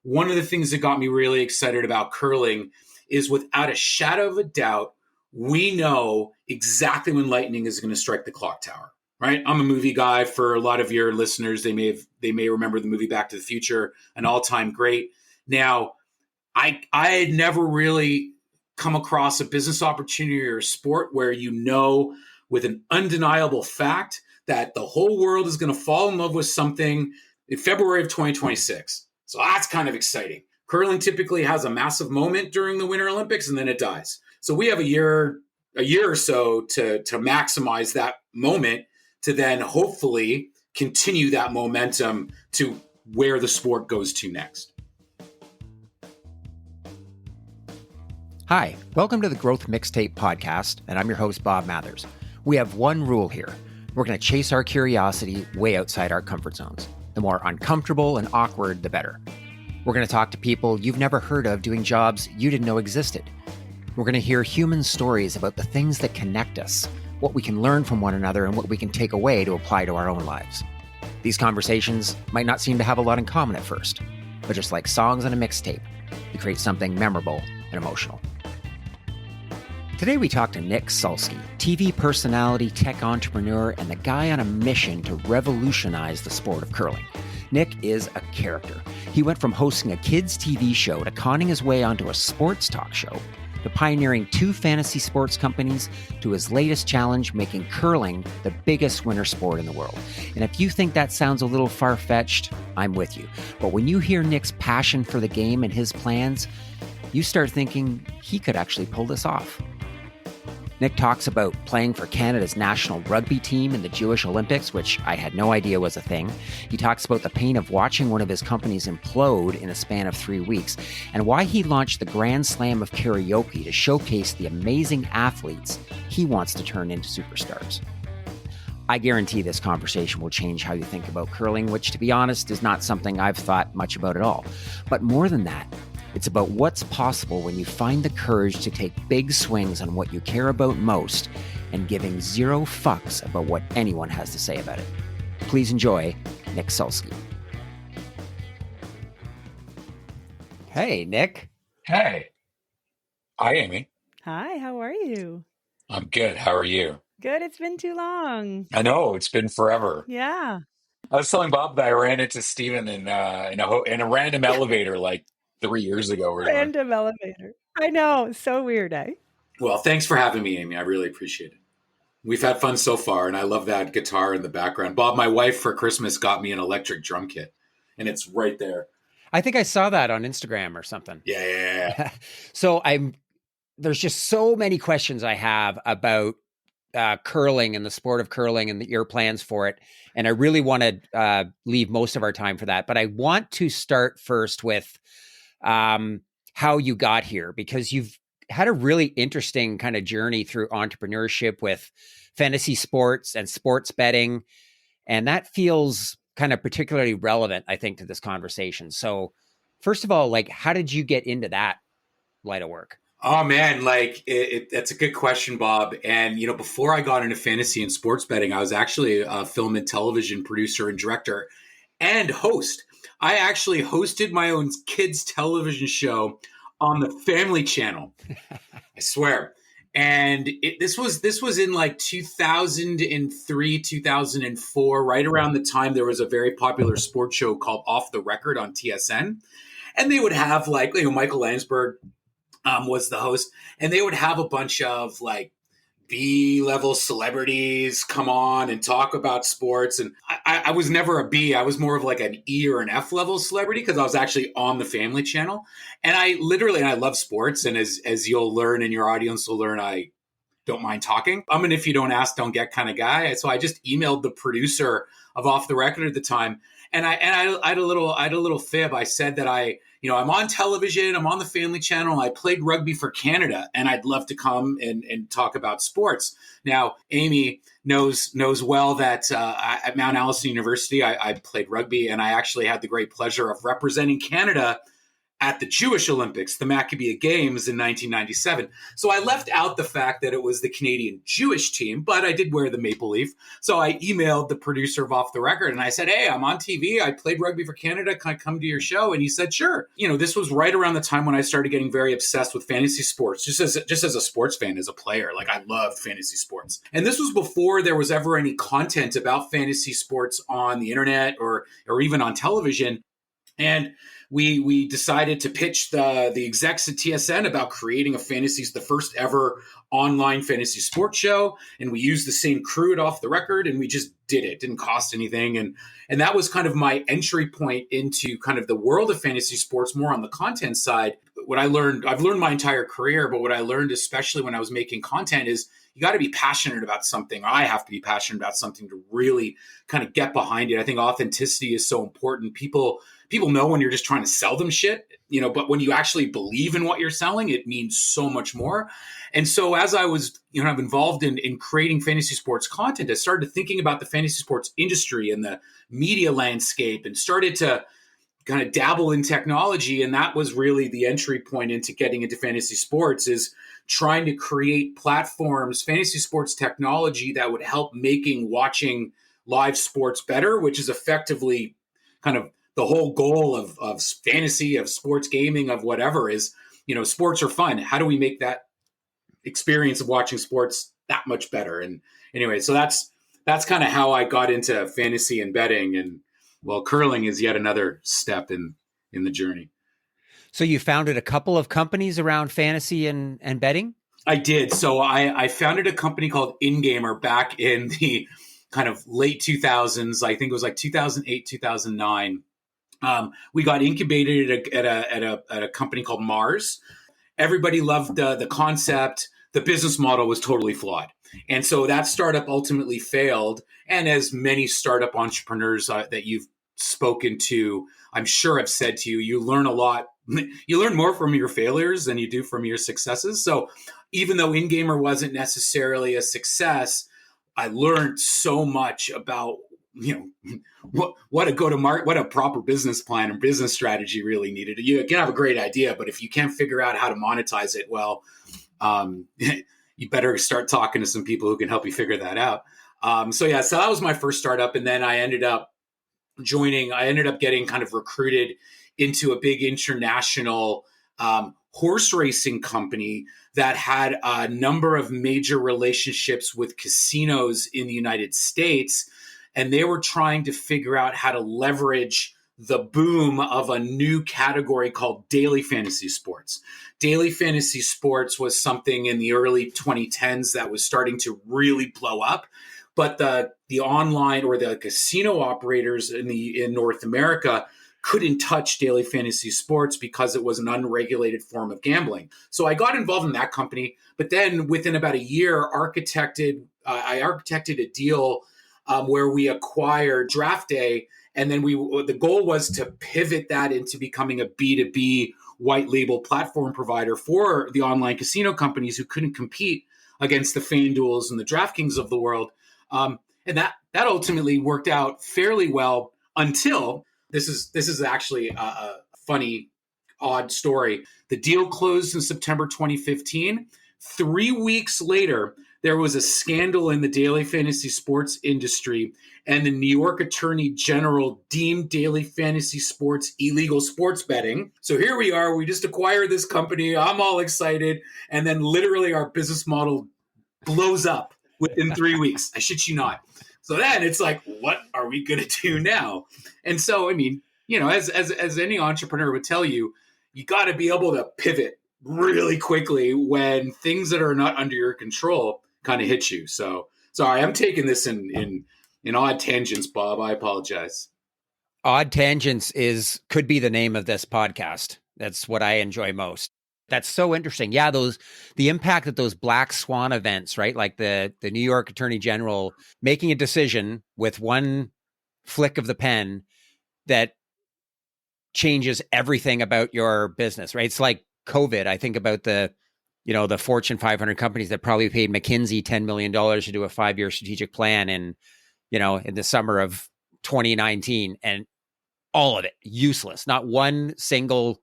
one of the things that got me really excited about curling is without a shadow of a doubt, we know exactly when lightning is going to strike the clock tower, right? I'm a movie guy. For a lot of your listeners, they may remember the movie Back to the Future, an all-time great. Now, I had never really come across a business opportunity or a sport where you know with an undeniable fact that the whole world is going to fall in love with something in February of 2026. So that's kind of exciting. Curling typically has a massive moment during the Winter Olympics and then it dies. So we have a year or so to maximize that moment to then hopefully continue that momentum to where the sport goes to next. Hi, welcome to the Growth Mixtape Podcast, and I'm your host, Bob Mathers. We have one rule here. We're going to chase our curiosity way outside our comfort zones. The more uncomfortable and awkward, the better. We're going to talk to people you've never heard of doing jobs you didn't know existed. We're going to hear human stories about the things that connect us, what we can learn from one another, and what we can take away to apply to our own lives. These conversations might not seem to have a lot in common at first, but just like songs on a mixtape, they create something memorable and emotional. Today we talk to Nic Sulsky, TV personality, tech entrepreneur, and the guy on a mission to revolutionize the sport of curling. Nic is a character. He went from hosting a kids' TV show to conning his way onto a sports talk show, to pioneering 2 fantasy sports companies, to his latest challenge, making curling the biggest winter sport in the world. And if you think that sounds a little far-fetched, I'm with you. But when you hear Nic's passion for the game and his plans, you start thinking he could actually pull this off. Nic talks about playing for Canada's national rugby team in the Jewish Olympics, which I had no idea was a thing. He talks about the pain of watching one of his companies implode in a span of 3 weeks, and why he launched the Grand Slam of Karaoke to showcase the amazing athletes he wants to turn into superstars. I guarantee this conversation will change how you think about curling, which, to be honest, is not something I've thought much about at all. But more than that, it's about what's possible when you find the courage to take big swings on what you care about most and giving zero fucks about what anyone has to say about it. Please enjoy Nic Sulsky. Hey, Nic. Hey. Hi, Amy. Hi, how are you? I'm good. How are you? Good. It's been too long. I know, it's been forever. Yeah. I was telling Bob that I ran into Steven in a random elevator like 3 years ago or something. Random elevator. I know. So weird, eh? Well, thanks for having me, Amy. I really appreciate it. We've had fun so far, and I love that guitar in the background. Bob, my wife for Christmas got me an electric drum kit, and it's right there. I think I saw that on Instagram or something. Yeah. So there's just so many questions I have about curling and the sport of curling and your plans for it. And I really want to leave most of our time for that. But I want to start first with how you got here, because you've had a really interesting kind of journey through entrepreneurship with fantasy sports and sports betting. And that feels kind of particularly relevant, I think, to this conversation. So first of all, like, how did you get into that line of work? Oh man, that's a good question, Bob. And, before I got into fantasy and sports betting, I was actually a film and television producer and director and host. I actually hosted my own kids' television show on the Family Channel. I swear. And this was in like 2003, 2004, right around the time there was a very popular sports show called Off the Record on TSN. And they would have Michael Landsberg was the host, and they would have a bunch of like B-level celebrities come on and talk about sports. And I was never a B. I was more of like an E or an F-level celebrity because I was actually on the Family Channel. And I love sports. And as you'll learn and your audience will learn, I don't mind talking. I'm an if you don't ask, don't get kind of guy. So I just emailed the producer of Off the Record at the time. And I had a little fib. I said that I'm on television, I'm on the Family Channel, I played rugby for Canada, and I'd love to come and talk about sports. Now, Amy knows well that at Mount Allison University, I played rugby, and I actually had the great pleasure of representing Canada at the Jewish Olympics, the Maccabea Games in 1997. So I left out the fact that it was the Canadian Jewish team, but I did wear the maple leaf. So I emailed the producer of Off the Record and I said, hey, I'm on TV. I played rugby for Canada. Can I come to your show? And he said, sure. This was right around the time when I started getting very obsessed with fantasy sports, just as a sports fan, as a player. Like, I loved fantasy sports. And this was before there was ever any content about fantasy sports on the internet or even on television. And we decided to pitch the execs at TSN about creating the first ever online fantasy sports show. And we used the same crew at Off the Record, and we just did it. It didn't cost anything. And that was kind of my entry point into kind of the world of fantasy sports, more on the content side. What I've learned my entire career, but what I learned, especially when I was making content, is you got to be passionate about something. I have to be passionate about something to really kind of get behind it. I think authenticity is so important. People know when you're just trying to sell them shit, but when you actually believe in what you're selling, it means so much more. And so as I was, I'm involved in creating fantasy sports content, I started thinking about the fantasy sports industry and the media landscape and started to kind of dabble in technology. And that was really the entry point into getting into fantasy sports, is trying to create platforms, fantasy sports technology that would help making watching live sports better, which is effectively kind of the whole goal of fantasy, of sports gaming, of whatever is, sports are fun. How do we make that experience of watching sports that much better? And anyway, so that's kind of how I got into fantasy and betting. And well, curling is yet another step in the journey. So you founded a couple of companies around fantasy and betting? I did. So I founded a company called InGamer back in the kind of late 2000s. I think it was like 2008, 2009. We got incubated at a company called Mars. Everybody loved the concept. The business model was totally flawed. And so that startup ultimately failed. And as many startup entrepreneurs that you've spoken to, I'm sure have said to you, you learn a lot. You learn more from your failures than you do from your successes. So even though InGamer wasn't necessarily a success, I learned so much about what a proper business plan and business strategy really needed. You can have a great idea, but if you can't figure out how to monetize it, well, you better start talking to some people who can help you figure that out. So that was my first startup. And then I ended up getting kind of recruited into a big international horse racing company that had a number of major relationships with casinos in the United States. And they were trying to figure out how to leverage the boom of a new category called daily fantasy sports. Daily fantasy sports was something in the early 2010s that was starting to really blow up. But the online or the casino operators in North America couldn't touch daily fantasy sports because it was an unregulated form of gambling. So I got involved in that company. But then within about a year, I architected a deal where we acquired Draft Day, and then the goal was to pivot that into becoming a B2B white label platform provider for the online casino companies who couldn't compete against the FanDuels and the DraftKings of the world. And that ultimately worked out fairly well until this is actually a funny, odd story. The deal closed in September 2015. 3 weeks later, there was a scandal in the daily fantasy sports industry, and the New York Attorney General deemed daily fantasy sports illegal sports betting. So here we are. We just acquired this company. I'm all excited. And then literally our business model blows up within 3 weeks. I shit you not. So then it's like, what are we going to do now? And so, I mean, as any entrepreneur would tell you, you got to be able to pivot really quickly when things that are not under your control kind of hit you. So sorry, I'm taking this in odd tangents, Bob. I apologize. Odd Tangents could be the name of this podcast. That's what I enjoy most. That's so interesting. Yeah, the impact that those black swan events, right? Like the New York Attorney General making a decision with one flick of the pen that changes everything about your business, right? It's like COVID. I think about the Fortune 500 companies that probably paid McKinsey $10 million to do a 5-year strategic plan in the summer of 2019, and all of it useless. Not one single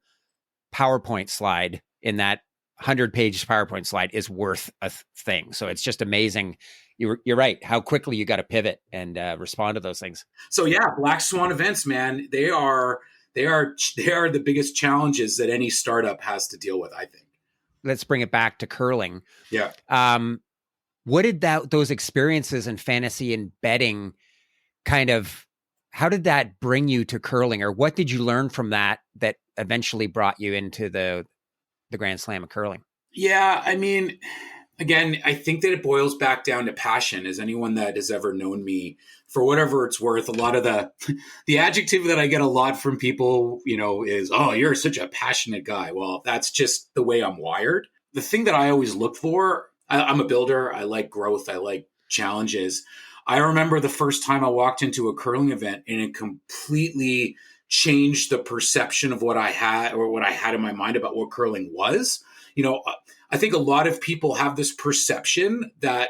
PowerPoint slide in that 100-page PowerPoint slide is worth a thing. So it's just amazing. You're right. How quickly you got to pivot and respond to those things. So yeah, black swan events, man, they are the biggest challenges that any startup has to deal with, I think. Let's bring it back to curling. Yeah. What did those experiences in fantasy and betting how did that bring you to curling, or what did you learn from that eventually brought you into the Grand Slam of curling? Yeah, I mean, again, I think that it boils back down to passion. As anyone that has ever known me, for whatever it's worth, a lot of the adjective that I get a lot from people, is, "Oh, you're such a passionate guy." Well, that's just the way I'm wired. The thing that I always look for, I'm a builder. I like growth. I like challenges. I remember the first time I walked into a curling event and it completely changed the perception of what I had in my mind about what curling was. I think a lot of people have this perception that,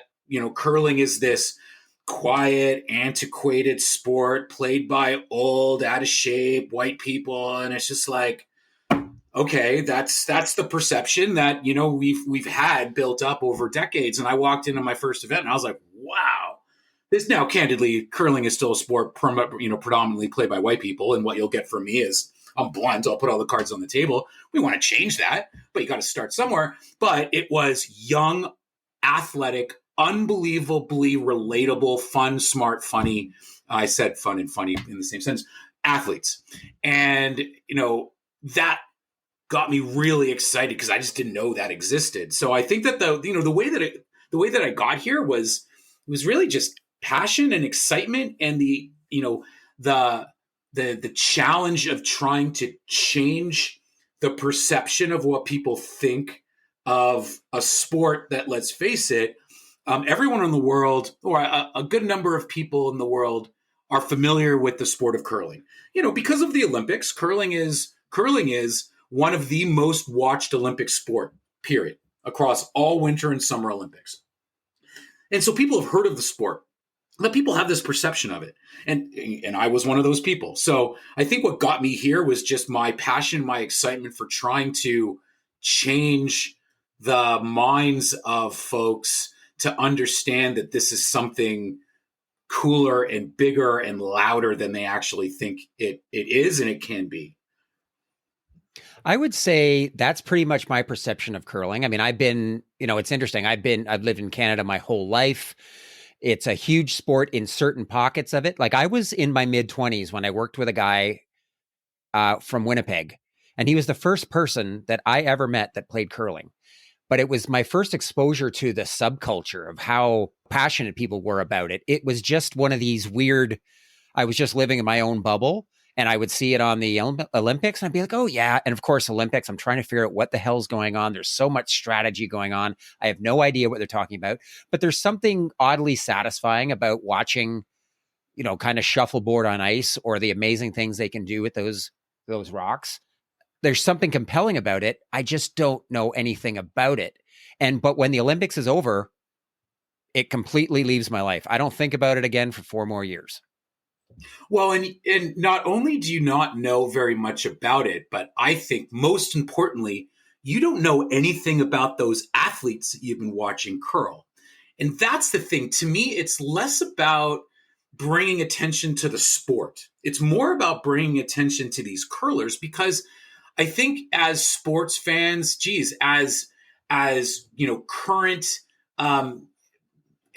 curling is this quiet, antiquated sport played by old, out of shape, white people. And it's just like, okay, that's the perception that, we've had built up over decades. And I walked into my first event and I was like, wow. This now, candidly, curling is still a sport predominantly played by white people. And what you'll get from me is, I'm blunt, I'll put all the cards on the table. We want to change that, but you got to start somewhere. But it was young, athletic, unbelievably relatable, fun, smart, funny. I said fun and funny in the same sentence. Athletes. And, that got me really excited because I just didn't know that existed. So I think that the way that I got here was really just passion and excitement, and the challenge of trying to change the perception of what people think of a sport that, let's face it, everyone in the world, or a good number of people in the world, are familiar with the sport of curling. Because of the Olympics, curling is one of the most watched Olympic sport, period, across all Winter and Summer Olympics. And so people have heard of the sport, but people have this perception of it. And I was one of those people. So I think what got me here was just my passion, my excitement for trying to change the minds of folks to understand that this is something cooler and bigger and louder than they actually think it is and it can be. I would say that's pretty much my perception of curling. I mean, I've been, it's interesting. I've lived in Canada my whole life. It's a huge sport in certain pockets of it. Like, I was in my mid-20s when I worked with a guy from Winnipeg, and he was the first person that I ever met that played curling. But it was my first exposure to the subculture of how passionate people were about it. It was just one of these weird, I was just living in my own bubble. And I would see it on the Olympics and I'd be like, oh yeah. And of course, Olympics, I'm trying to figure out what the hell's going on. There's so much strategy going on. I have no idea what they're talking about, but there's something oddly satisfying about watching, kind of shuffleboard on ice, or the amazing things they can do with those rocks. There's something compelling about it. I just don't know anything about it. But when the Olympics is over, it completely leaves my life. I don't think about it again for 4 more years. Well, and not only do you not know very much about it, but I think most importantly, you don't know anything about those athletes that you've been watching curl. And that's the thing. To me, it's less about bringing attention to the sport. It's more about bringing attention to these curlers, because I think as sports fans, as current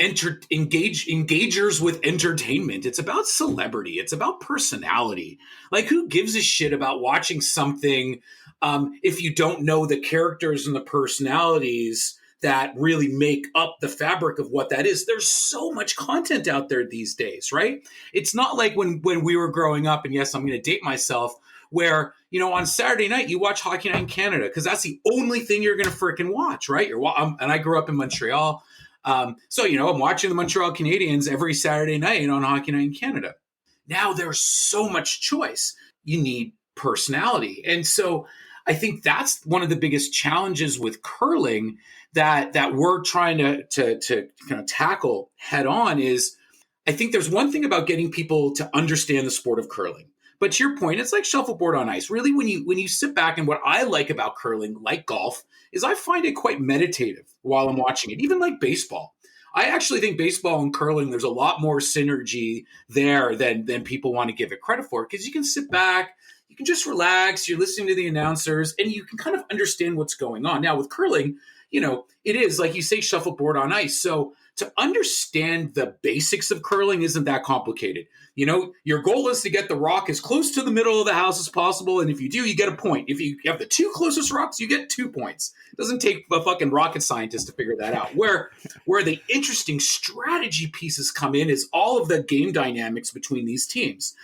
engagers with entertainment, it's about celebrity, it's about personality. Like, who gives a shit about watching something if you don't know the characters and the personalities that really make up the fabric of what that is? There's so much content out there these days, right? It's not like when we were growing up, and yes, I'm going to date myself, where, on Saturday night you watch Hockey Night in Canada because that's the only thing you're going to freaking watch, right? And I grew up in Montreal. So, I'm watching the Montreal Canadiens every Saturday night on Hockey Night in Canada. Now there's so much choice. You need personality. And so I think that's one of the biggest challenges with curling that we're trying to kind of tackle head on is, I think there's one thing about getting people to understand the sport of curling, But to your point, it's like shuffleboard on ice. Really, when you sit back, and what I like about curling, like golf, is I find it quite meditative while I'm watching it, even like baseball. I actually think baseball and curling, there's a lot more synergy there than people want to give it credit for, because you can sit back, you can just relax, you're listening to the announcers, and you can kind of understand what's going on. Now with curling, it is, like you say, shuffleboard on ice. So to understand the basics of curling isn't that complicated. Your goal is to get the rock as close to the middle of the house as possible. And if you do, you get a point. If you have the two closest rocks, you get 2 points. It doesn't take a fucking rocket scientist to figure that out. Where the interesting strategy pieces come in is all of the game dynamics between these teams.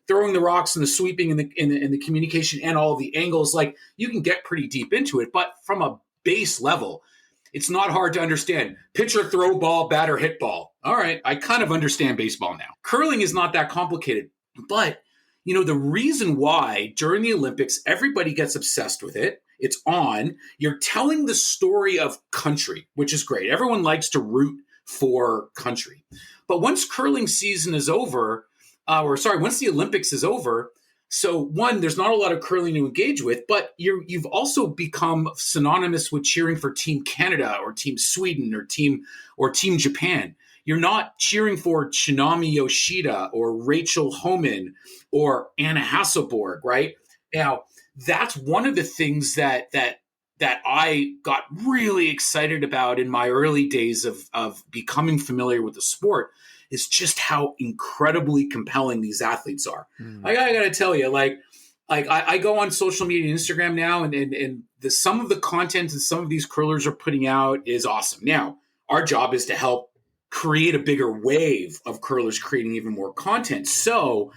Throwing the rocks and the sweeping and the communication and all of the angles, like you can get pretty deep into it. But from a base level, it's not hard to understand. Pitcher, throw ball, batter, hit ball. All right, I kind of understand baseball now. Curling is not that complicated. But, the reason why during the Olympics, everybody gets obsessed with it, it's on, you're telling the story of country, which is great. Everyone likes to root for country. But once curling season is over, once the Olympics is over, so one, there's not a lot of curling to engage with, but you've also become synonymous with cheering for Team Canada or Team Sweden or Team Japan. You're not cheering for Chinami Yoshida or Rachel Homan or Anna Hasselborg, right? Now, that's one of the things that I got really excited about in my early days of becoming familiar with the sport, is just how incredibly compelling these athletes are. I got to tell you, I go on social media and Instagram now, and some of the content and some of these curlers are putting out is awesome. Now, our job is to help create a bigger wave of curlers creating even more content. So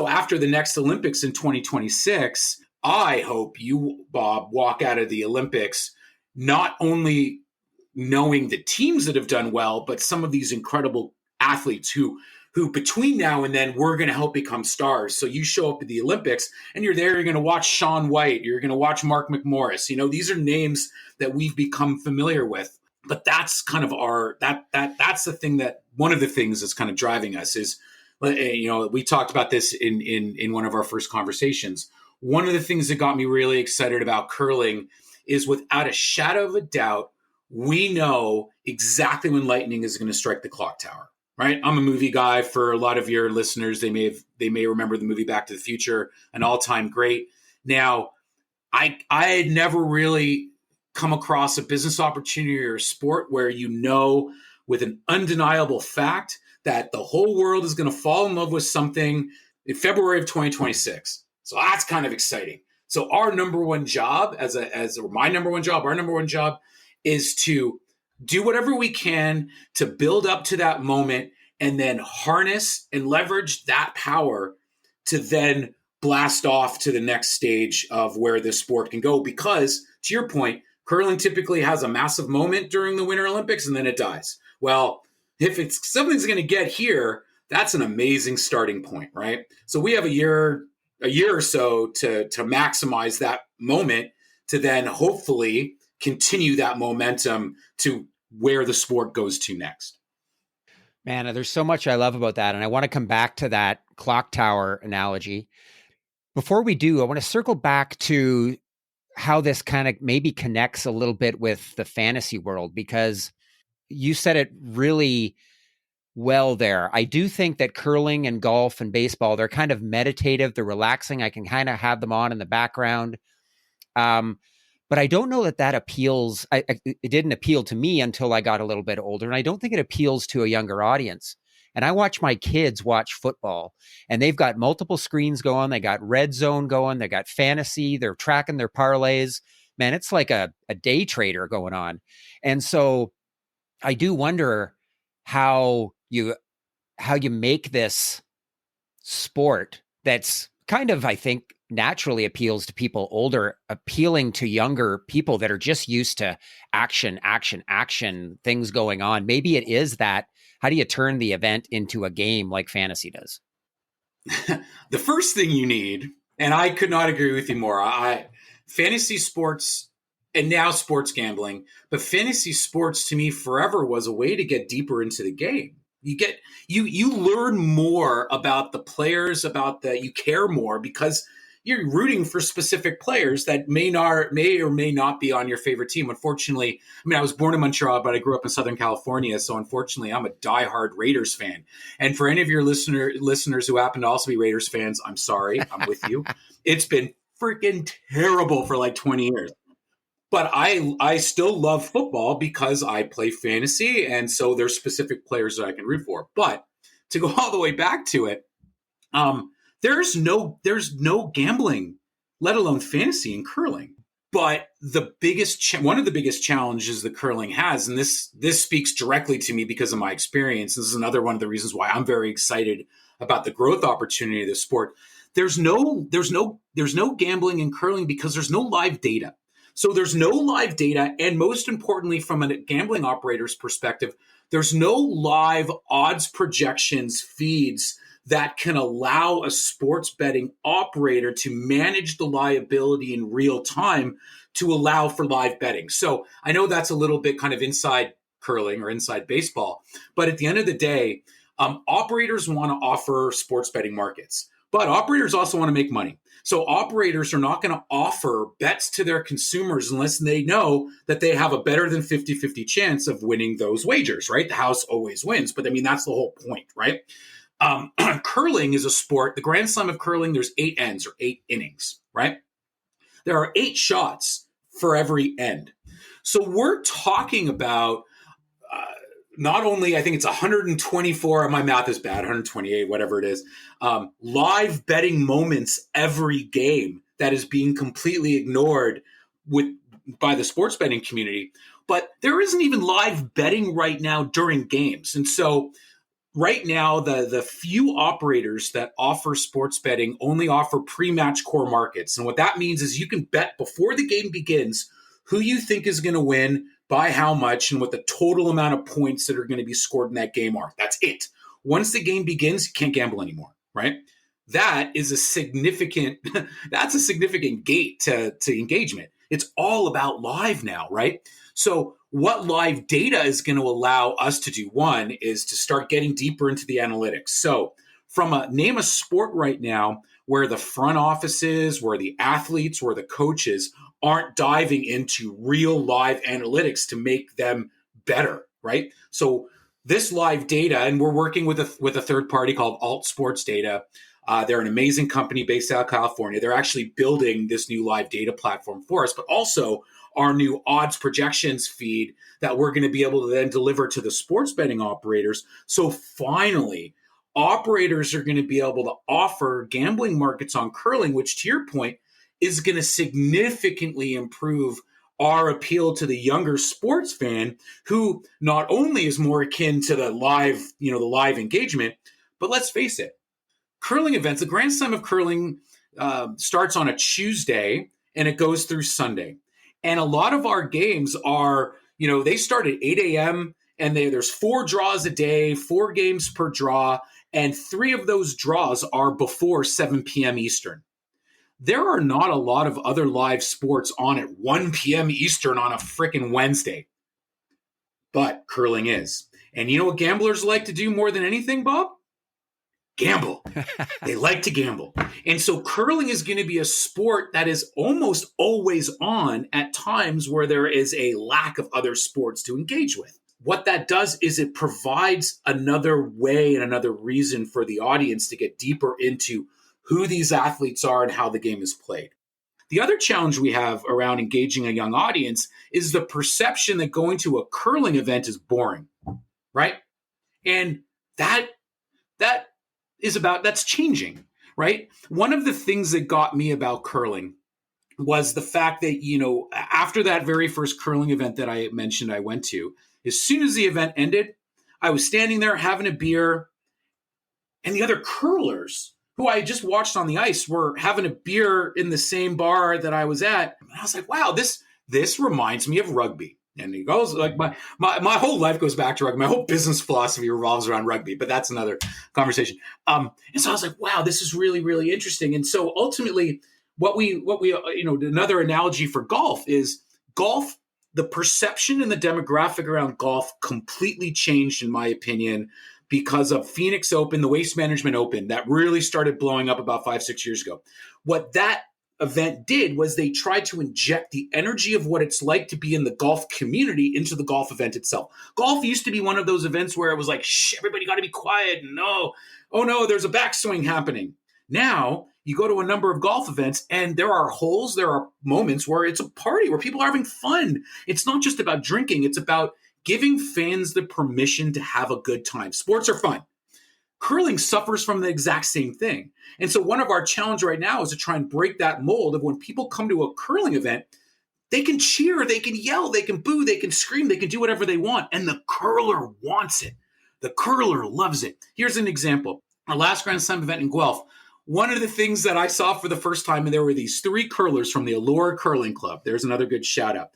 after the next Olympics in 2026, I hope you, Bob, walk out of the Olympics not only knowing the teams that have done well, but some of these incredible athletes who between now and then we're going to help become stars. So you show up at the Olympics and you're there, you're going to watch Shaun White, you're going to watch Mark McMorris. These are names that we've become familiar with. But that's kind of that's the thing, that one of the things that's kind of driving us is, we talked about this in one of our first conversations. One of the things that got me really excited about curling is, without a shadow of a doubt, we know exactly when lightning is going to strike the clock tower, right? I'm a movie guy. For a lot of your listeners, they may remember the movie Back to the Future, an all-time great. Now, I had never really come across a business opportunity or a sport where with an undeniable fact that the whole world is going to fall in love with something in February of 2026. So that's kind of exciting. So our number one job our number one job is to do whatever we can to build up to that moment and then harness and leverage that power to then blast off to the next stage of where this sport can go. Because, to your point, curling typically has a massive moment during the Winter Olympics and then it dies. Well, if something's going to get here, that's an amazing starting point, right? So we have a year or so to maximize that moment to then hopefully continue that momentum to where the sport goes to next. Man, there's so much I love about that. And I want to come back to that clock tower analogy. Before we do, I want to circle back to how this kind of maybe connects a little bit with the fantasy world, because you said it really well there. I do think that curling and golf and baseball, they're kind of meditative, they're relaxing. I can kind of have them on in the background. But I don't know that appeals. It didn't appeal to me until I got a little bit older. And I don't think it appeals to a younger audience. And I watch my kids watch football, and they've got multiple screens going. They got Red Zone going. They got fantasy. They're tracking their parlays. Man, it's like a day trader going on. And so I do wonder how you make this sport that's kind of, I think, naturally appeals to people older, appealing to younger people that are just used to action, things going on. Maybe it is that. How do you turn the event into a game like fantasy does? The first thing you need, and I could not agree with you more, fantasy sports and now sports gambling, but fantasy sports to me forever was a way to get deeper into the game, You learn more about the players, you care more because you're rooting for specific players that may or may not be on your favorite team. Unfortunately, I mean, I was born in Montreal, but I grew up in Southern California. So unfortunately, I'm a diehard Raiders fan. And for any of your listeners who happen to also be Raiders fans, I'm sorry, I'm with you. It's been freaking terrible for like 20 years. But I still love football because I play fantasy. And so there's specific players that I can root for. But to go all the way back to it, there's no gambling, let alone fantasy in curling. But one of the biggest challenges that curling has, and this speaks directly to me because of my experience. This is another one of the reasons why I'm very excited about the growth opportunity of the sport. There's no gambling in curling because there's no live data. So there's no live data, and most importantly, from a gambling operator's perspective, there's no live odds projections feeds that can allow a sports betting operator to manage the liability in real time to allow for live betting. So I know that's a little bit kind of inside curling or inside baseball, but at the end of the day, operators want to offer sports betting markets, but operators also want to make money. So operators are not going to offer bets to their consumers unless they know that they have a better than 50-50 chance of winning those wagers, right? The house always wins. But I mean, that's the whole point, right? Curling is a sport. The Grand Slam of Curling, there's 8 ends or 8 innings, right? There are 8 shots for every end. So we're talking about not only, I think it's 124, my math is bad, 128, whatever it is, live betting moments every game that is being completely ignored by the sports betting community. But there isn't even live betting right now during games. And so right now, the few operators that offer sports betting only offer pre-match core markets. And what that means is you can bet before the game begins who you think is going to win, by how much, and what the total amount of points that are going to be scored in that game are. That's it. Once the game begins, you can't gamble anymore, right? That is a significant gate to engagement. It's all about live now, right? So what live data is going to allow us to do, one, is to start getting deeper into the analytics. So name a sport right now where the front offices, where the athletes, where the coaches aren't diving into real live analytics to make them better, right? So this live data, and we're working with a third party called Alt Sports Data. They're an amazing company based out of California. They're actually building this new live data platform for us, but also our new odds projections feed that we're going to be able to then deliver to the sports betting operators. So finally, operators are going to be able to offer gambling markets on curling, which, to your point, is going to significantly improve our appeal to the younger sports fan, who not only is more akin to the live engagement, but let's face it, curling events, the Grand Slam of Curling starts on a Tuesday and it goes through Sunday. And a lot of our games are, they start at 8 a.m. and there's 4 draws a day, 4 games per draw, and 3 of those draws are before 7 p.m. Eastern. There are not a lot of other live sports on at 1 p.m. Eastern on a freaking Wednesday. But curling is. And you know what gamblers like to do more than anything, Bob? Gamble. They like to gamble. And so curling is going to be a sport that is almost always on at times where there is a lack of other sports to engage with. What that does is it provides another way and another reason for the audience to get deeper into who these athletes are and how the game is played. The other challenge we have around engaging a young audience is the perception that going to a curling event is boring, right? And that's changing, right? One of the things that got me about curling was the fact that, after that very first curling event that I mentioned I went to, as soon as the event ended, I was standing there having a beer, and the other curlers who I just watched on the ice were having a beer in the same bar that I was at. And I was like, wow, this reminds me of rugby. And he goes, like, my whole life goes back to rugby. My whole business philosophy revolves around rugby, but that's another conversation. And so I was like, wow, this is really, really interesting. And so ultimately, what we another analogy for golf is golf. The perception and the demographic around golf completely changed, in my opinion, because of Phoenix Open, the Waste Management Open, that really started blowing up about 5-6 years ago. What that event did was they tried to inject the energy of what it's like to be in the golf community into the golf event itself. Golf used to be one of those events where it was like, shh, everybody got to be quiet. And no, oh no, there's a backswing happening. Now you go to a number of golf events and there are holes, there are moments where it's a party, where people are having fun. It's not just about drinking. It's about giving fans the permission to have a good time. Sports are fun. Curling suffers from the exact same thing. And so one of our challenges right now is to try and break that mold of when people come to a curling event, they can cheer, they can yell, they can boo, they can scream, they can do whatever they want. And the curler wants it. The curler loves it. Here's an example. Our last Grand Slam event in Guelph, one of the things that I saw for the first time, and there were these 3 curlers from the Allure Curling Club. There's another good shout out.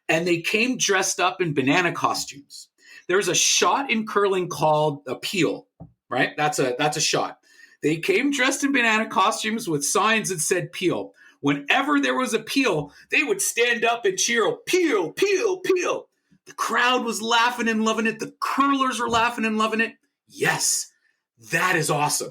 And they came dressed up in banana costumes. There's a shot in curling called a peel, right? That's a shot. They came dressed in banana costumes with signs that said peel. Whenever there was a peel, they would stand up and cheer, peel, peel, peel. The crowd was laughing and loving it. The curlers were laughing and loving it. Yes, that is awesome.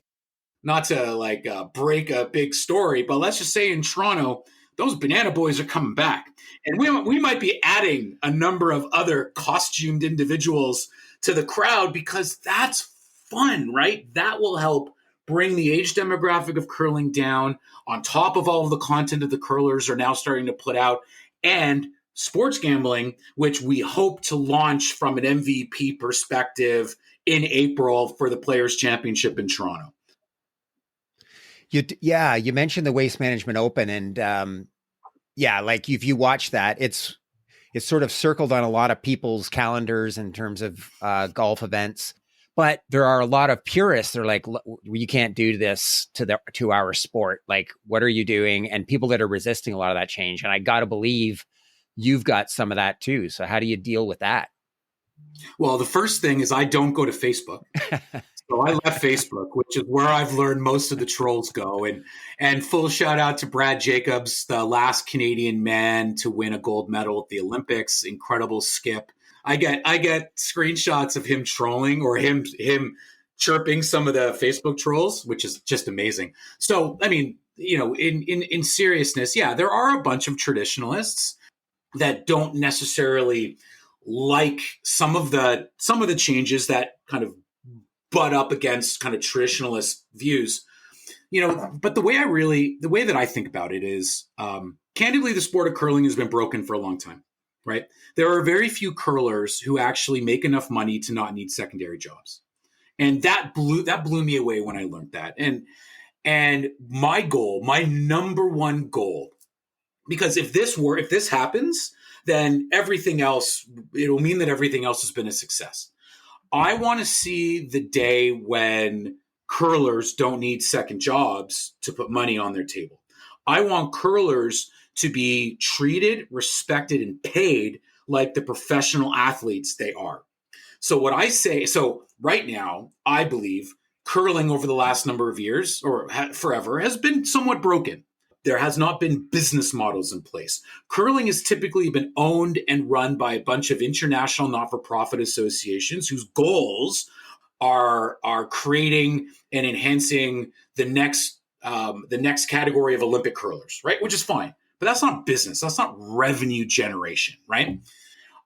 Not to break a big story, but let's just say in Toronto, those banana boys are coming back. And we might be adding a number of other costumed individuals to the crowd because that's fun, right? That will help bring the age demographic of curling down on top of all of the content that the curlers are now starting to put out, and sports gambling, which we hope to launch from an MVP perspective in April for the Players' Championship in Toronto. You mentioned the Waste Management Open, and if you watch that, it's sort of circled on a lot of people's calendars in terms of golf events. But there are a lot of purists. They're like, you can't do this to our sport. Like, what are you doing? And people that are resisting a lot of that change. And I got to believe you've got some of that too. So how do you deal with that? Well, the first thing is I don't go to Facebook. So I left Facebook, which is where I've learned most of the trolls go. And full shout out to Brad Jacobs, the last Canadian man to win a gold medal at the Olympics. Incredible skip. I get screenshots of him trolling or him chirping some of the Facebook trolls, which is just amazing. So, I mean, in seriousness, yeah, there are a bunch of traditionalists that don't necessarily like some of the changes that kind of butt up against kind of traditionalist views, but the way that I think about it is, candidly, the sport of curling has been broken for a long time, right? There are very few curlers who actually make enough money to not need secondary jobs. And that blew me away when I learned that. And my number one goal, because if this happens, then everything else, it'll mean that everything else has been a success. I want to see the day when curlers don't need second jobs to put money on their table. I want curlers to be treated, respected, and paid like the professional athletes they are. So right now, I believe curling over the last number of years or forever has been somewhat broken. There has not been business models in place. Curling has typically been owned and run by a bunch of international not-for-profit associations whose goals are creating and enhancing the next category of Olympic curlers, right? Which is fine, but that's not business. That's not revenue generation, right?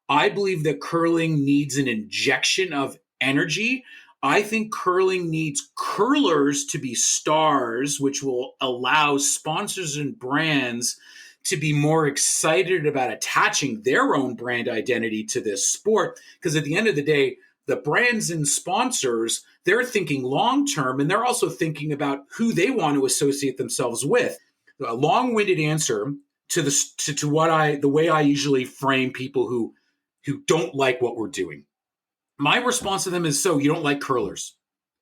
I believe that curling needs an injection of energy. I think curling needs curlers to be stars, which will allow sponsors and brands to be more excited about attaching their own brand identity to this sport. Because at the end of the day, the brands and sponsors, they're thinking long-term, and they're also thinking about who they want to associate themselves with. A long-winded answer to the way I usually frame people who don't like what we're doing. My response to them is, so you don't like curlers.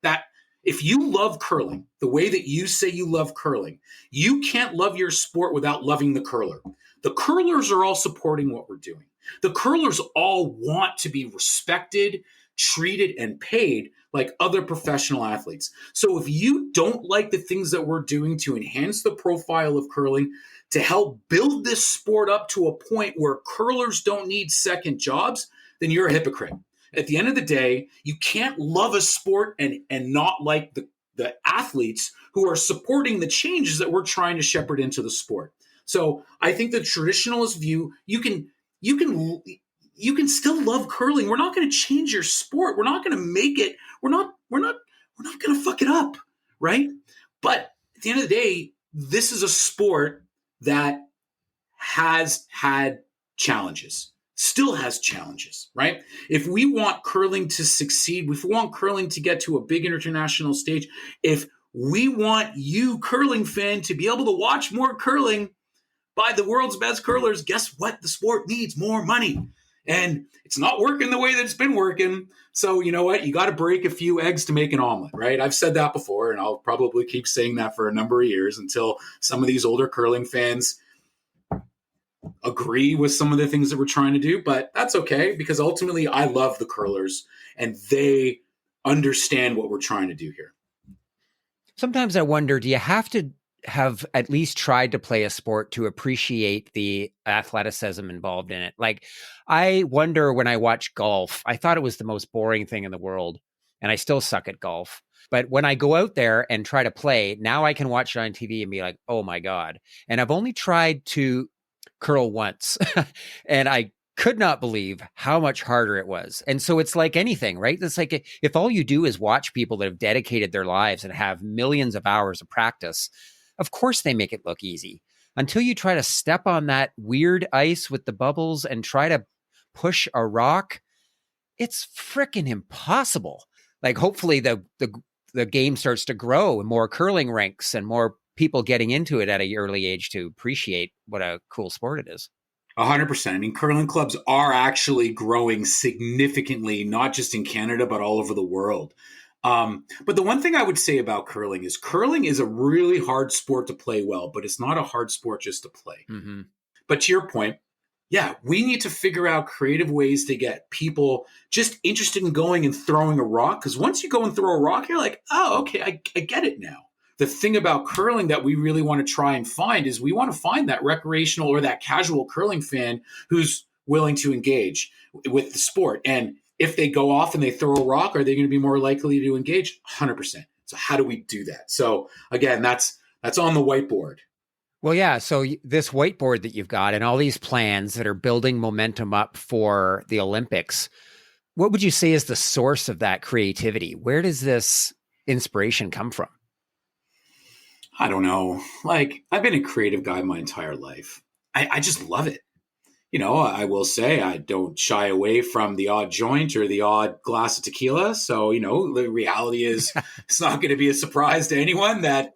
That if you love curling the way that you say you love curling, you can't love your sport without loving the curler. The curlers are all supporting what we're doing. The curlers all want to be respected, treated, and paid like other professional athletes. So if you don't like the things that we're doing to enhance the profile of curling, to help build this sport up to a point where curlers don't need second jobs, then you're a hypocrite. At the end of the day, you can't love a sport and not like the athletes who are supporting the changes that we're trying to shepherd into the sport. So I think the traditionalist view, you can still love curling. We're not going to change your sport. We're not going to make it. We're not going to fuck it up, right? But at the end of the day, this is a sport that has had challenges, still has challenges, right? If we want curling to succeed, if we want curling to get to a big international stage, if we want you, curling fan, to be able to watch more curling by the world's best curlers, guess what? The sport needs more money. And it's not working the way that it's been working. So you know what? You got to break a few eggs to make an omelet, right? I've said that before, and I'll probably keep saying that for a number of years until some of these older curling fans agree with some of the things that we're trying to do. But that's okay, because ultimately I love the curlers and they understand what we're trying to do here. Sometimes I wonder, do you have to have at least tried to play a sport to appreciate the athleticism involved in it? Like, I wonder when I watch golf, I thought it was the most boring thing in the world, and I still suck at golf. But when I go out there and try to play, now I can watch it on TV and be like, oh my God. And I've only tried to curl once, and I could not believe how much harder it was. And so it's like anything, right? It's like if all you do is watch people that have dedicated their lives and have millions of hours of practice, of course they make it look easy. Until you try to step on that weird ice with the bubbles and try to push a rock, it's freaking impossible. Like, hopefully the game starts to grow and more curling rinks and more people getting into it at an early age to appreciate what a cool sport it is. 100%. I mean, curling clubs are actually growing significantly, not just in Canada, but all over the world. But the one thing I would say about curling is a really hard sport to play well, but it's not a hard sport just to play. Mm-hmm. But to your point, yeah, we need to figure out creative ways to get people just interested in going and throwing a rock. Because once you go and throw a rock, you're like, oh, okay, I get it now. The thing about curling that we really want to try and find is we want to find that recreational or that casual curling fan who's willing to engage with the sport. And if they go off and they throw a rock, are they going to be more likely to engage? 100%. So how do we do that? So again, that's on the whiteboard. Well, yeah. So this whiteboard that you've got and all these plans that are building momentum up for the Olympics, what would you say is the source of that creativity? Where does this inspiration come from? I don't know. Like, I've been a creative guy my entire life. I just love it. You know, I will say I don't shy away from the odd joint or the odd glass of tequila. So, you know, the reality is it's not going to be a surprise to anyone that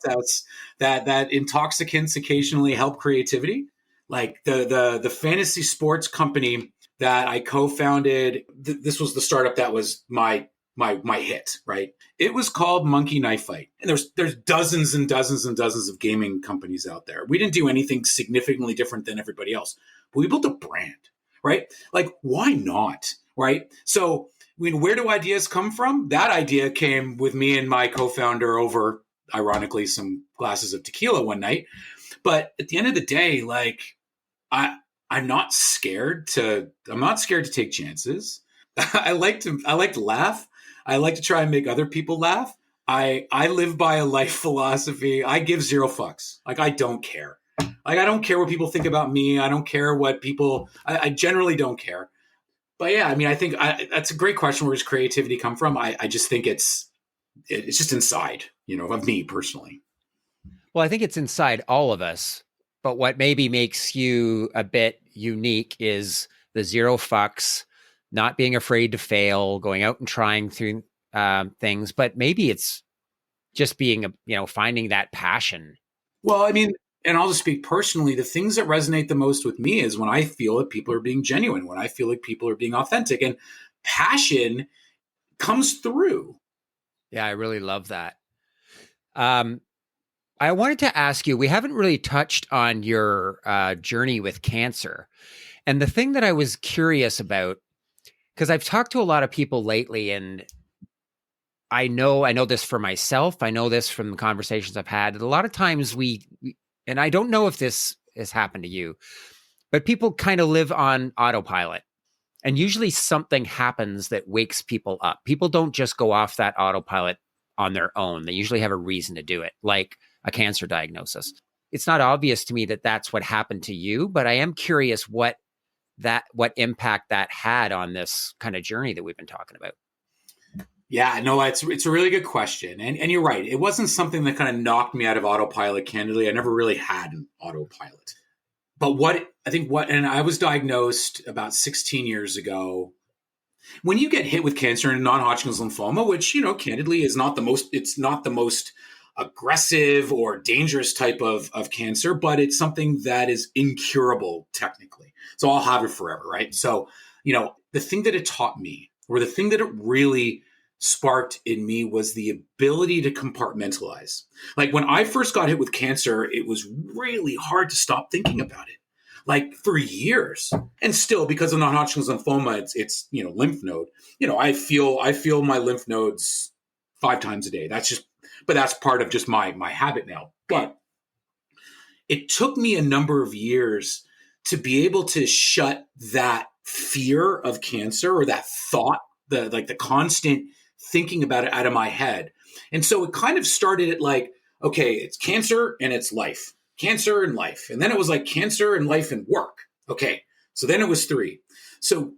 intoxicants occasionally help creativity. Like the fantasy sports company that I co-founded, this was the startup that was my hit, right? It was called Monkey Knife Fight. And there's dozens and dozens and dozens of gaming companies out there. We didn't do anything significantly different than everybody else, but we built a brand, right? Like, why not, right? So, I mean, where do ideas come from? That idea came with me and my co-founder over, ironically, some glasses of tequila one night. But at the end of the day, like, I'm not scared to take chances. I like to laugh. I like to try and make other people laugh. I live by a life philosophy. I give zero fucks. Like, I don't care. Like, I don't care what people think about me. I don't care what people, I generally don't care. But yeah, I mean, I think that's a great question. Where does creativity come from? I just think it's just inside, you know, of me personally. Well, I think it's inside all of us. But what maybe makes you a bit unique is the zero fucks, not being afraid to fail, going out and trying through things. But maybe it's just being, finding that passion. Well, I mean, and I'll just speak personally, the things that resonate the most with me is when I feel that people are being genuine, when I feel like people are being authentic, and passion comes through. Yeah, I really love that. I wanted to ask you, we haven't really touched on your journey with cancer. And the thing that I was curious about, because I've talked to a lot of people lately, and I know this for myself. I know this from the conversations I've had. A lot of times and I don't know if this has happened to you, but people kind of live on autopilot. And usually something happens that wakes people up. People don't just go off that autopilot on their own. They usually have a reason to do it, like a cancer diagnosis. It's not obvious to me that that's what happened to you, but I am curious what impact that had on this kind of journey that we've been talking about. Yeah, no, it's a really good question. And you're right. It wasn't something that kind of knocked me out of autopilot, candidly. I never really had an autopilot. But and I was diagnosed about 16 years ago. When you get hit with cancer and non-Hodgkin's lymphoma, which, candidly it's not the most aggressive or dangerous type of cancer, but it's something that is incurable technically. So I'll have it forever, right? So, the thing that it taught me, or the thing that it really sparked in me, was the ability to compartmentalize. Like when I first got hit with cancer, it was really hard to stop thinking about it. Like for years, and still, because of non-Hodgkin's lymphoma, it's lymph node. I feel my lymph nodes 5 times a day. But that's part of just my habit now. But it took me a number of years to be able to shut that fear of cancer, or that thought, the constant thinking about it, out of my head. And so it kind of started at like, okay, it's cancer and it's life. Cancer and life. And then it was like cancer and life and work. Okay. So then it was 3. So,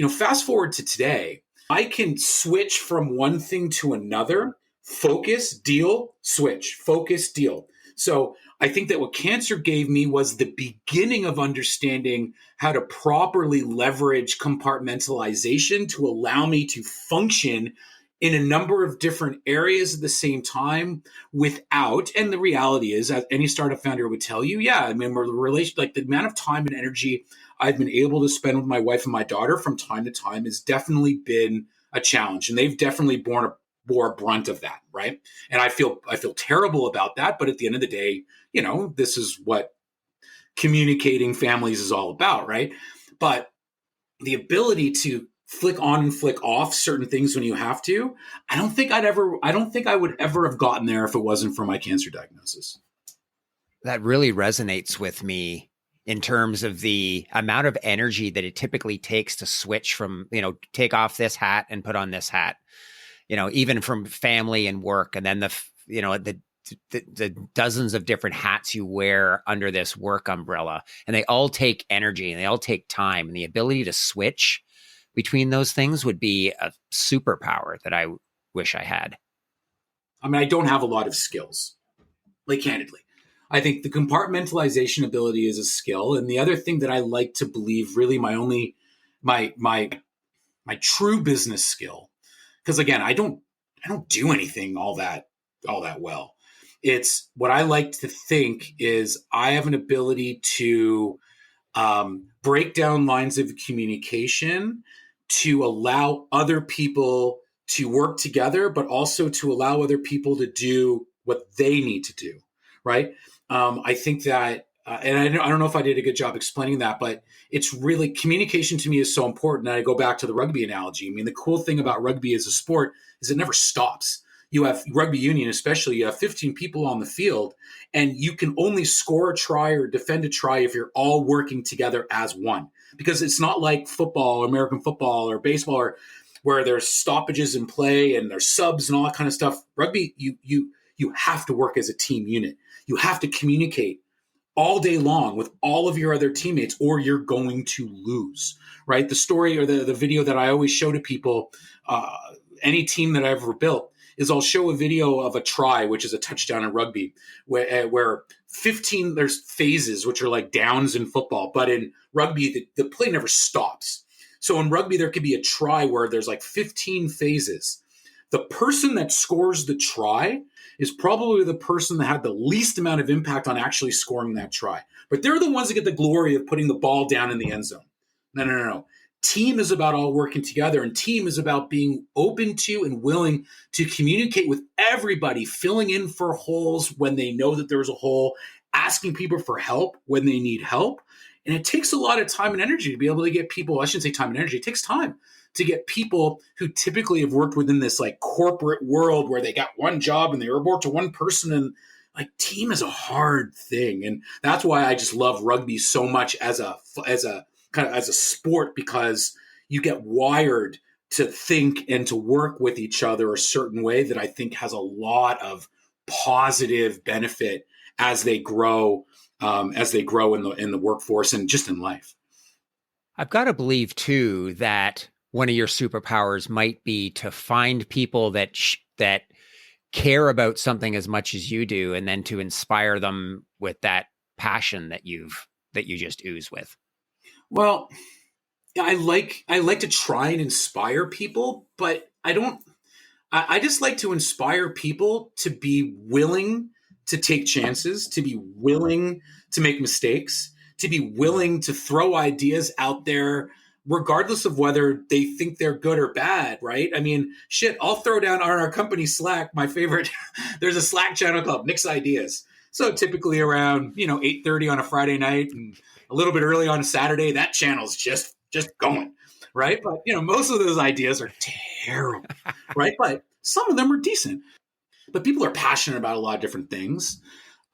fast forward to today, I can switch from one thing to another, focus, deal, switch, focus, deal. So I think that what cancer gave me was the beginning of understanding how to properly leverage compartmentalization to allow me to function in a number of different areas at the same time without, and the reality is, as any startup founder would tell you, the amount of time and energy I've been able to spend with my wife and my daughter from time to time has definitely been a challenge. And they've definitely bore a brunt of that, right? And I feel terrible about that. But at the end of the day, this is what communicating families is all about, right? But the ability to flick on and flick off certain things when you have to, I don't think I would ever have gotten there if it wasn't for my cancer diagnosis. That really resonates with me in terms of the amount of energy that it typically takes to switch from, take off this hat and put on this hat, even from family and work. And then the dozens of different hats you wear under this work umbrella, and they all take energy and they all take time, and the ability to switch between those things would be a superpower that I wish I had. I mean, I don't have a lot of skills, like candidly. I think the compartmentalization ability is a skill. And the other thing that I like to believe, really my true business skill, because again, I don't do anything all that well. It's what I like to think is I have an ability to break down lines of communication to allow other people to work together, but also to allow other people to do what they need to do, right? I think that, and I don't know if I did a good job explaining that, but it's really, communication to me is so important. And I go back to the rugby analogy. I mean, the cool thing about rugby as a sport is it never stops. You have rugby union, especially, you have 15 people on the field, and you can only score a try or defend a try if you're all working together as one. Because it's not like football, American football or baseball, or where there's stoppages in play and there's subs and all that kind of stuff. Rugby, you have to work as a team unit. You have to communicate all day long with all of your other teammates, or you're going to lose, right? The story, or the video that I always show to people, any team that I've ever built, is I'll show a video of a try, which is a touchdown in rugby, where 15, there's phases, which are like downs in football. But in rugby, the play never stops. So in rugby, there could be a try where there's like 15 phases. The person that scores the try is probably the person that had the least amount of impact on actually scoring that try. But they're the ones that get the glory of putting the ball down in the end zone. No. Team is about all working together, and team is about being open to and willing to communicate with everybody, filling in for holes when they know that there's a hole, asking people for help when they need help. And it takes a lot of time and energy to be able to get people, I shouldn't say time and energy, it takes time to get people who typically have worked within this like corporate world where they got one job and they report to one person, and like team is a hard thing. And that's why I just love rugby so much as a kind of as a sport because you get wired to think and to work with each other a certain way that I think has a lot of positive benefit as they grow in the workforce and just in life. I've got to believe too that one of your superpowers might be to find people that that care about something as much as you do, and then to inspire them with that passion that you just ooze with. Well, I like to try and inspire people, but I just like to inspire people to be willing to take chances, to be willing to make mistakes, to be willing to throw ideas out there, regardless of whether they think they're good or bad, right? I mean, shit, I'll throw down on our company Slack, my favorite, there's a Slack channel called Nick's Ideas. So typically around, 8:30 on a Friday night and a little bit early on a Saturday, that channel's just going, right? But, most of those ideas are terrible, right? But some of them are decent. But people are passionate about a lot of different things.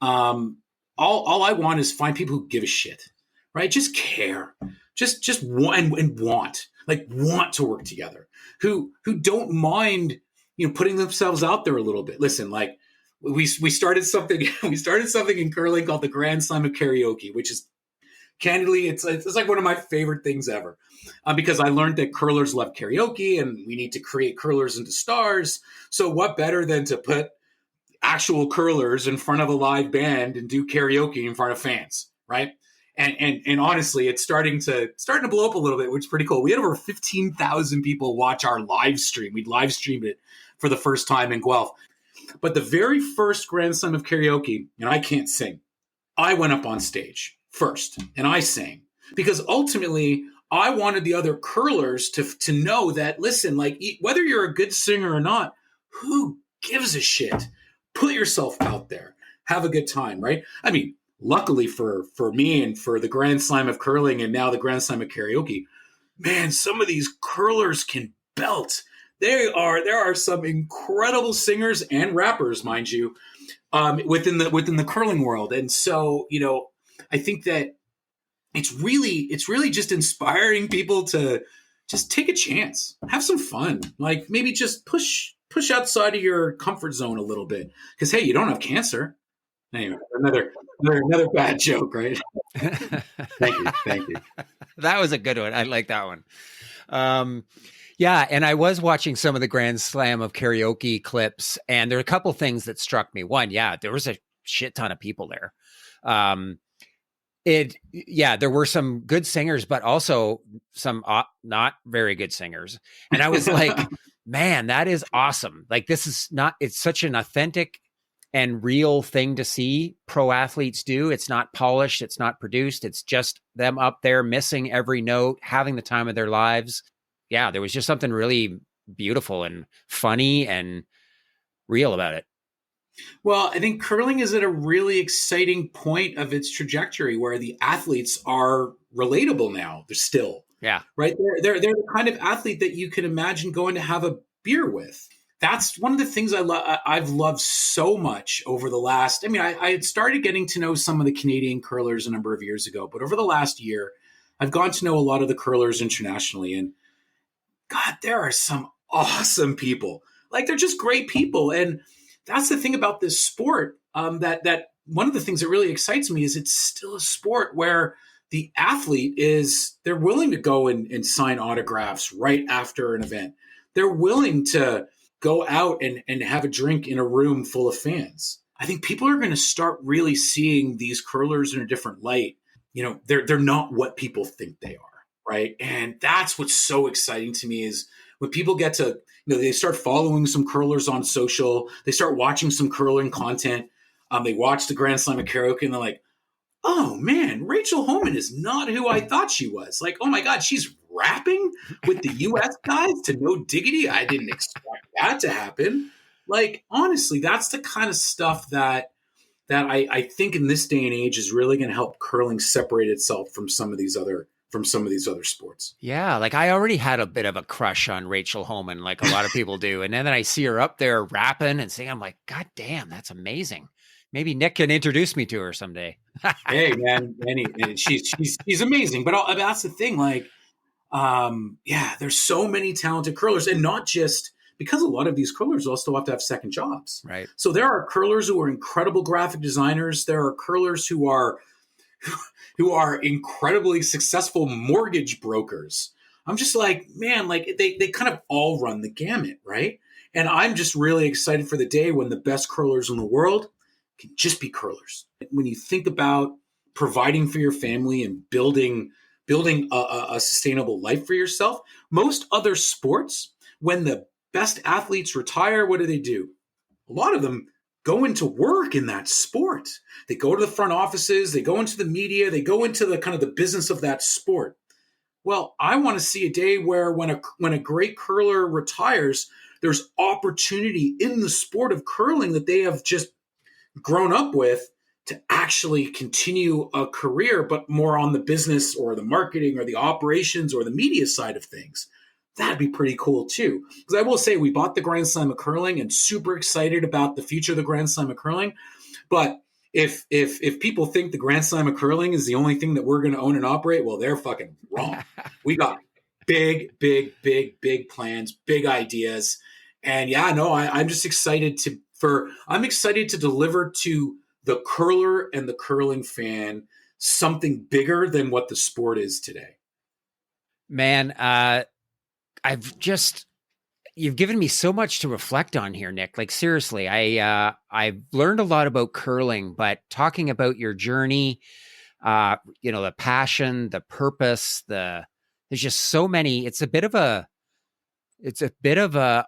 All I want is find people who give a shit, right? Just care, just want and want to work together. Who don't mind, putting themselves out there a little bit. Listen, like we started something in curling called the Grand Slam of Karaoke, which is candidly it's like one of my favorite things ever, because I learned that curlers love karaoke and we need to create curlers into stars. So what better than to put actual curlers in front of a live band and do karaoke in front of fans, right? And honestly, it's starting to blow up a little bit, which is pretty cool. We had over 15,000 people watch our live stream. We'd live streamed it for the first time in Guelph. But the very first Grand Slam of Karaoke, and I can't sing, I went up on stage first and I sang because ultimately I wanted the other curlers to know that, listen, like whether you're a good singer or not, who gives a shit? Put yourself out there, have a good time, right? I mean, luckily for me and for the Grand Slam of Curling and now the Grand Slam of Karaoke, man, some of these curlers can belt. There are some incredible singers and rappers, mind you, within the curling world. And so, I think that it's really just inspiring people to just take a chance, have some fun, like maybe just push outside of your comfort zone a little bit. Because hey, you don't have cancer. Anyway, another bad joke, right? Thank you. That was a good one. I like that one. Yeah, and I was watching some of the Grand Slam of Karaoke clips, and there are a couple things that struck me. One, yeah, there was a shit ton of people there. There were some good singers, but also some not very good singers. And I was like, man, that is awesome. Like, it's such an authentic and real thing to see pro athletes do. It's not polished. It's not produced. It's just them up there missing every note, having the time of their lives. Yeah, there was just something really beautiful and funny and real about it. Well, I think curling is at a really exciting point of its trajectory where the athletes are relatable now. They're still, yeah, right. They're the kind of athlete that you can imagine going to have a beer with. That's one of the things I've loved so much over the last. I mean, I had started getting to know some of the Canadian curlers a number of years ago, but over the last year, I've gotten to know a lot of the curlers internationally, and God, there are some awesome people. Like, they're just great people. And that's the thing about this sport. That one of the things that really excites me is it's still a sport where the athlete they're willing to go and sign autographs right after an event. They're willing to go out and have a drink in a room full of fans. I think people are going to start really seeing these curlers in a different light. They're not what people think they are. Right. And that's what's so exciting to me is when people get to, they start following some curlers on social, they start watching some curling content. They watch the Grand Slam of Karaoke and they're like, oh man, Rachel Homan is not who I thought she was. Like, oh my God, she's rapping with the US guys to No Diggity. I didn't expect that to happen. Like, honestly, that's the kind of stuff that I think in this day and age is really going to help curling separate itself from some of these other sports. Yeah, like I already had a bit of a crush on Rachel Homan, like a lot of people do. And then I see her up there rapping and singing. I'm like, God damn, that's amazing. Maybe Nick can introduce me to her someday. Hey, man, she's amazing. But that's the thing. Like, there's so many talented curlers, and not just because a lot of these curlers also have to have second jobs. Right. So there are curlers who are incredible graphic designers. There are curlers who are incredibly successful mortgage brokers. I'm just like, man, like they kind of all run the gamut, right? And I'm just really excited for the day when the best curlers in the world can just be curlers. When you think about providing for your family and building a sustainable life for yourself, most other sports, when the best athletes retire, what do? A lot of them go into work in that sport. They go to the front offices, they go into the media, they go into the kind of the business of that sport. Well, I want to see a day where when a great curler retires, there's opportunity in the sport of curling that they have just grown up with to actually continue a career, but more on the business or the marketing or the operations or the media side of things. That'd be pretty cool too. Because I will say we bought the Grand Slam of Curling and super excited about the future of the Grand Slam of Curling. But if people think the Grand Slam of Curling is the only thing that we're going to own and operate, well, they're fucking wrong. We got big plans, big ideas. And I'm just excited I'm excited to deliver to the curler and the curling fan something bigger than what the sport is today. Man, you've given me so much to reflect on here, Nick. Like seriously, I've learned a lot about curling, but talking about your journey, the passion, the purpose, there's just so many. It's a bit of a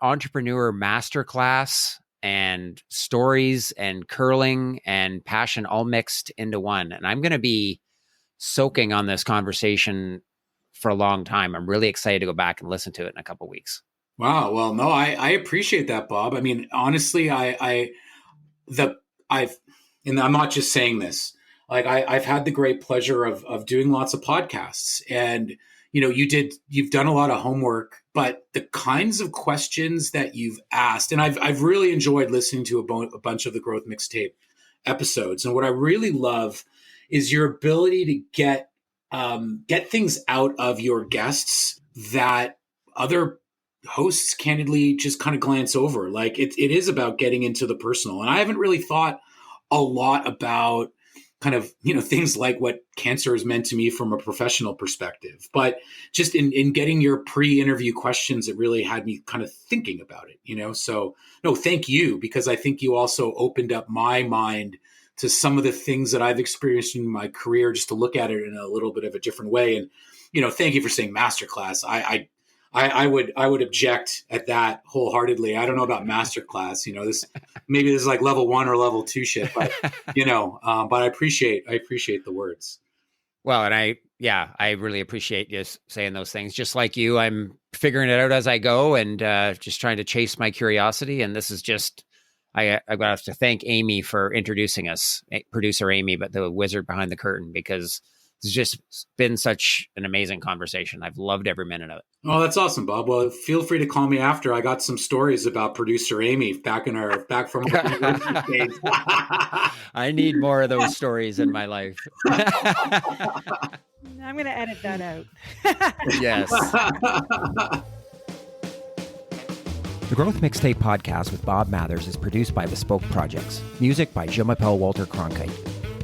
entrepreneur masterclass, and stories and curling and passion all mixed into one. And I'm going to be soaking on this conversation for a long time. I'm really excited to go back and listen to it in a couple of weeks. Wow. Well, no, I appreciate that, Bob. I mean, honestly, I'm not just saying this, like I've had the great pleasure of doing lots of podcasts, and, you've done a lot of homework, but the kinds of questions that you've asked, and I've really enjoyed listening to a bunch of the Growth Mixtape episodes. And what I really love is your ability to get things out of your guests that other hosts candidly just kind of glance over. Like it is about getting into the personal. And I haven't really thought a lot about kind of, things like what cancer has meant to me from a professional perspective, but just in getting your pre-interview questions, it really had me kind of thinking about it, So no, thank you, because I think you also opened up my mind to some of the things that I've experienced in my career, just to look at it in a little bit of a different way. And, thank you for saying masterclass. I would object at that wholeheartedly. I don't know about masterclass. Maybe this is like level 1 or level 2 shit, but but I appreciate the words. Well, and I really appreciate you saying those things. Just like you, I'm figuring it out as I go and just trying to chase my curiosity. And this is just, I have to thank Amy for introducing us, producer Amy, but the wizard behind the curtain, because it's just been such an amazing conversation. I've loved every minute of it. Oh, that's awesome, Bob. Well, feel free to call me after. I got some stories about producer Amy back from our university days. I need more of those stories in my life. I'm going to edit that out. Yes. The Growth Mixtape podcast with Bob Mathers is produced by Bespoke Projects. Music by Jumapel Walter Cronkite.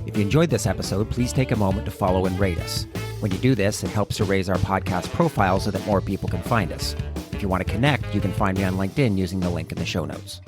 If you enjoyed this episode, please take a moment to follow and rate us. When you do this, it helps to raise our podcast profile so that more people can find us. If you want to connect, you can find me on LinkedIn using the link in the show notes.